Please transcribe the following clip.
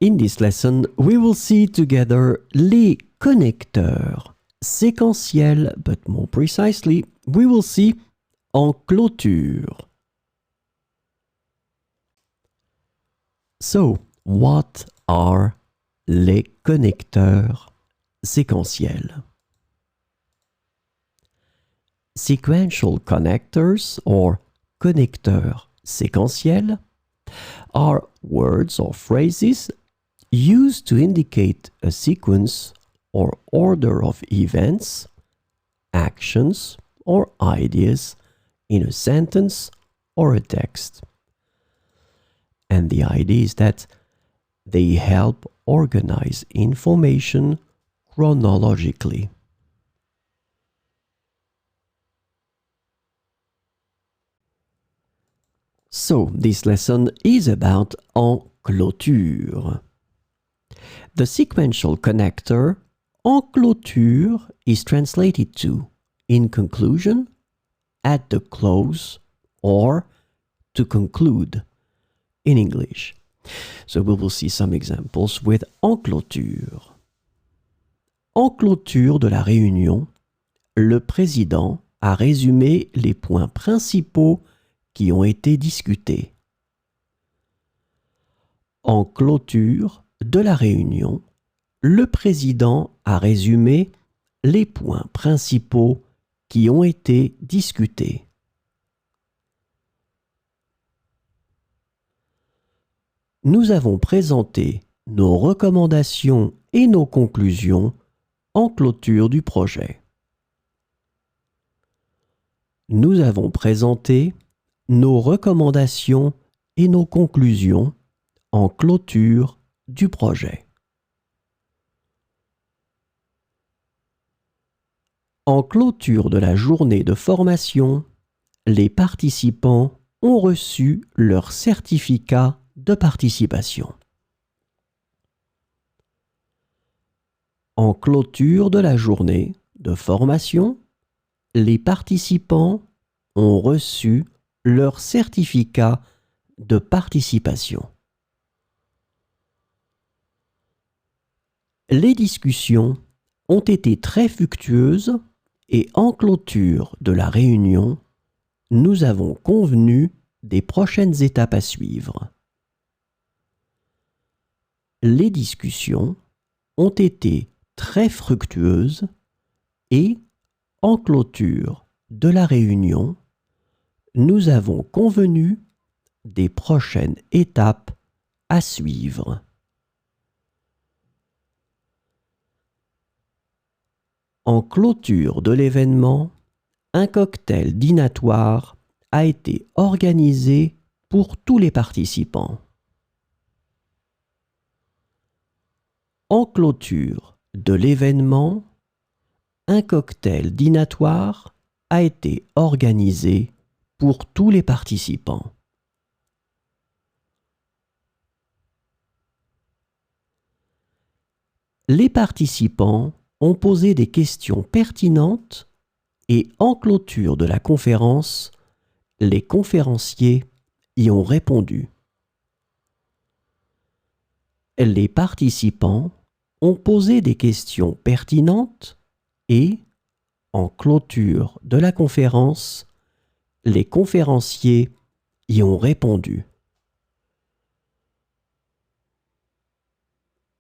In this lesson, we will see together les connecteurs séquentiels, but more precisely, we will see en clôture. So, what are les connecteurs séquentiels? Sequential connectors, or connecteurs séquentiels, are words or phrases used to indicate a sequence or order of events, actions, or ideas in a sentence or a text. And the idea is that they help organize information chronologically. So, this lesson is about en clôture. The sequential connector en clôture is translated to in conclusion, at the close, or to conclude in English. So we will see some examples with en clôture. En clôture de la réunion, le président a résumé les points principaux qui ont été discutés. En clôture de la réunion, le président a résumé les points principaux qui ont été discutés. Nous avons présenté nos recommandations et nos conclusions en clôture du projet. Nous avons présenté nos recommandations et nos conclusions en clôture du projet. En clôture de la journée de formation, les participants ont reçu leur certificat de participation. En clôture de la journée de formation, les participants ont reçu leur certificat de participation. Les discussions ont été très fructueuses et en clôture de la réunion, nous avons convenu des prochaines étapes à suivre. Les discussions ont été très fructueuses et en clôture de la réunion, nous avons convenu des prochaines étapes à suivre. En clôture de l'événement, un cocktail dînatoire a été organisé pour tous les participants. En clôture de l'événement, un cocktail dînatoire a été organisé pour tous les participants. Les participants ont posé des questions pertinentes et en clôture de la conférence, les conférenciers y ont répondu. Les participants ont posé des questions pertinentes et, en clôture de la conférence, les conférenciers y ont répondu.